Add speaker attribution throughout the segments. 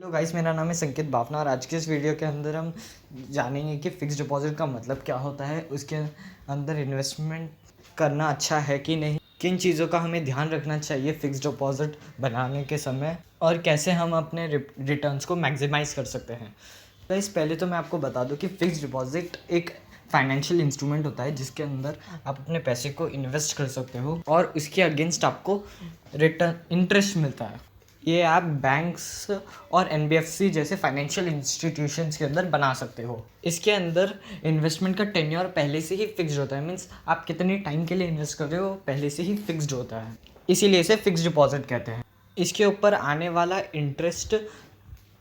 Speaker 1: Hello guys, मेरा नाम है संकेत बाफना और आज के इस वीडियो के अंदर हम जानेंगे कि फ़िक्स डिपॉज़िट का मतलब क्या होता है, उसके अंदर इन्वेस्टमेंट करना अच्छा है कि नहीं, किन चीज़ों का हमें ध्यान रखना चाहिए फ़िक्स डिपॉज़िट बनाने के समय और कैसे हम अपने रिटर्न्स को मैक्सिमाइज़ कर सकते हैं। गाइस, पहले तो मैं आपको बता दूं कि फ़िक्स डिपॉज़िट एक फाइनेंशियल इंस्ट्रूमेंट होता है जिसके अंदर आप अपने पैसे को इन्वेस्ट कर सकते हो और उसके अगेंस्ट आपको रिटर्न इंटरेस्ट मिलता है। ये आप बैंक्स और एनबीएफसी जैसे फाइनेंशियल इंस्टीट्यूशंस के अंदर बना सकते हो। इसके अंदर इन्वेस्टमेंट का टेन्योर पहले से ही फिक्स्ड होता है, मीन्स आप कितने टाइम के लिए इन्वेस्ट कर रहे हो पहले से ही फिक्स्ड होता है, इसीलिए इसे फिक्स्ड डिपॉजिट कहते हैं। इसके ऊपर आने वाला इंटरेस्ट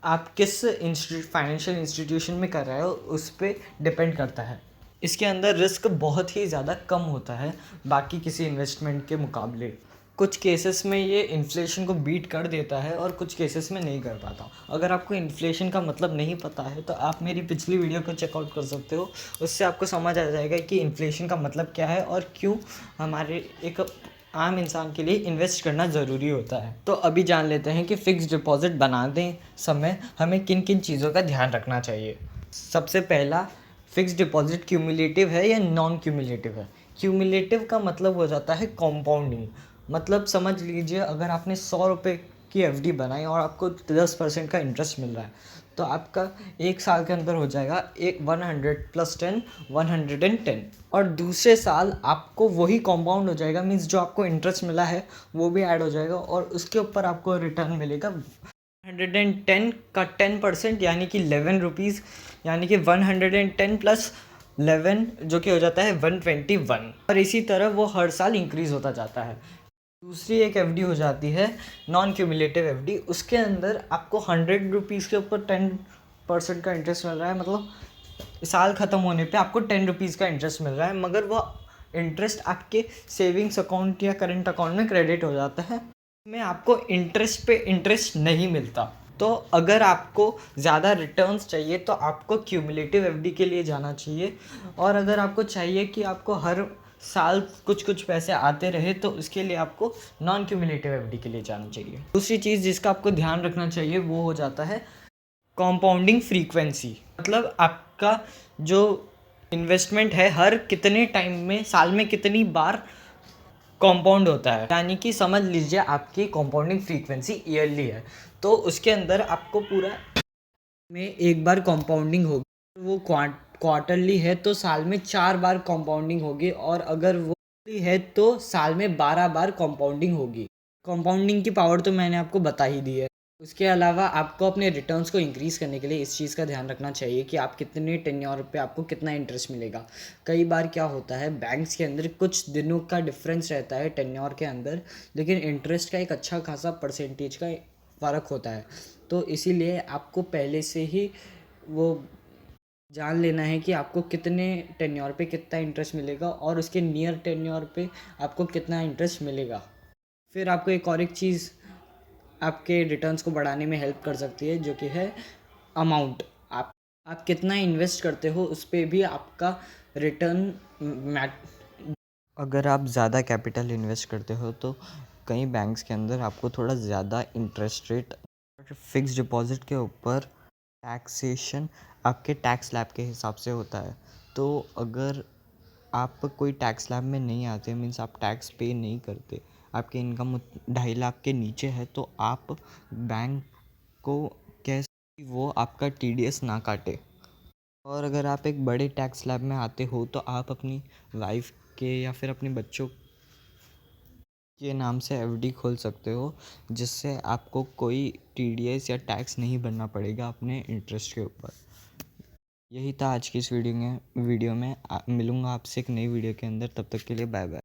Speaker 1: आप किस फाइनेंशियल इंस्टीट्यूशन में कर रहे हो उस पर डिपेंड करता है। इसके अंदर रिस्क बहुत ही ज़्यादा कम होता है बाकी किसी इन्वेस्टमेंट के मुकाबले। कुछ केसेस में ये इन्फ्लेशन को बीट कर देता है और कुछ केसेस में नहीं कर पाता। अगर आपको इन्फ्लेशन का मतलब नहीं पता है तो आप मेरी पिछली वीडियो को चेकआउट कर सकते हो, उससे आपको समझ आ जाएगा कि इन्फ्लेशन का मतलब क्या है और क्यों हमारे एक आम इंसान के लिए इन्वेस्ट करना ज़रूरी होता है। तो अभी जान लेते हैं कि फ़िक्स डिपॉज़िट बनाते समय हमें किन किन चीज़ों का ध्यान रखना चाहिए। सबसे पहला, फ़िक्स डिपॉज़िट क्यूमुलेटिव है या नॉन क्यूमुलेटिव है। क्यूमुलेटिव का मतलब हो जाता है कॉम्पाउंडिंग। मतलब समझ लीजिए, अगर आपने 100 रुपये की एफडी बनाई और आपको 10% का इंटरेस्ट मिल रहा है तो आपका एक साल के अंदर हो जाएगा 100 + 10 110, और दूसरे साल आपको वही कंपाउंड हो जाएगा, मीन्स जो आपको इंटरेस्ट मिला है वो भी ऐड हो जाएगा और उसके ऊपर आपको रिटर्न मिलेगा 110 का 10%, यानी कि 11 रुपीज़, यानी कि 110 + 11 जो कि हो जाता है 121, और इसी तरह वो हर साल इंक्रीज़ होता जाता है। दूसरी एक एफडी हो जाती है नॉन क्यूमुलेटिव एफडी। उसके अंदर आपको 100 रुपीज़ के ऊपर 10% का इंटरेस्ट मिल रहा है, मतलब साल ख़त्म होने पे आपको 10 रुपीज़ का इंटरेस्ट मिल रहा है, मगर वो इंटरेस्ट आपके सेविंग्स अकाउंट या करंट अकाउंट में क्रेडिट हो जाता है, में आपको इंटरेस्ट पे इंटरेस्ट नहीं मिलता। तो अगर आपको ज़्यादा रिटर्न्स चाहिए तो आपको क्यूमुलेटिव एफडी के लिए जाना चाहिए, और अगर आपको चाहिए कि आपको हर साल कुछ कुछ पैसे आते रहे तो उसके लिए आपको नॉन क्यूमुलेटिव एफडी के लिए जाना चाहिए। दूसरी चीज़ जिसका आपको ध्यान रखना चाहिए वो हो जाता है कंपाउंडिंग फ्रीक्वेंसी। मतलब आपका जो इन्वेस्टमेंट है हर कितने टाइम में, साल में कितनी बार कंपाउंड होता है, यानी कि समझ लीजिए आपकी कंपाउंडिंग फ्रीक्वेंसी ईयरली है तो उसके अंदर आपको पूरा में एक बार कंपाउंडिंग होगी। वो क्वार्टरली है तो साल में 4 बार कंपाउंडिंग होगी, और अगर वो है तो साल में 12 बार कंपाउंडिंग होगी। कंपाउंडिंग की पावर तो मैंने आपको बता ही दी है। उसके अलावा आपको अपने रिटर्न्स को इंक्रीज़ करने के लिए इस चीज़ का ध्यान रखना चाहिए कि आप कितने टेन्योर पे आपको कितना इंटरेस्ट मिलेगा। कई बार क्या होता है, बैंक्स के अंदर कुछ दिनों का डिफरेंस रहता है टेन्योर के अंदर, लेकिन इंटरेस्ट का एक अच्छा खासा परसेंटेज का फ़र्क होता है। तो इसीलिए आपको पहले से ही वो जान लेना है कि आपको कितने टेन्योर पे कितना इंटरेस्ट मिलेगा और उसके नियर टेन्योर पे आपको कितना इंटरेस्ट मिलेगा। फिर आपको एक चीज़ आपके रिटर्न्स को बढ़ाने में हेल्प कर सकती है, जो कि है अमाउंट। आप कितना इन्वेस्ट करते हो उस पर भी आपका रिटर्न मैट। अगर आप ज़्यादा कैपिटल इन्वेस्ट करते हो तो कई बैंक्स के अंदर आपको थोड़ा ज़्यादा इंटरेस्ट रेट, फिक्स डिपॉजिट के ऊपर टैक्सेशन आपके टैक्स स्लैब के हिसाब से होता है। तो अगर आप कोई टैक्स स्लैब में नहीं आते, मीन्स आप टैक्स पे नहीं करते, आपकी इनकम 2.5 लाख के नीचे है, तो आप बैंक को कैसे वो आपका टीडीएस ना काटे। और अगर आप एक बड़े टैक्स स्लैब में आते हो तो आप अपनी वाइफ के या फिर अपने बच्चों के नाम से एफडी खोल सकते हो, जिससे आपको कोई टीडीएस या टैक्स नहीं भरना पड़ेगा अपने इंटरेस्ट के ऊपर। यही था आज की इस वीडियो में मिलूँगा आपसे एक नई वीडियो के अंदर। तब तक के लिए बाय बाय।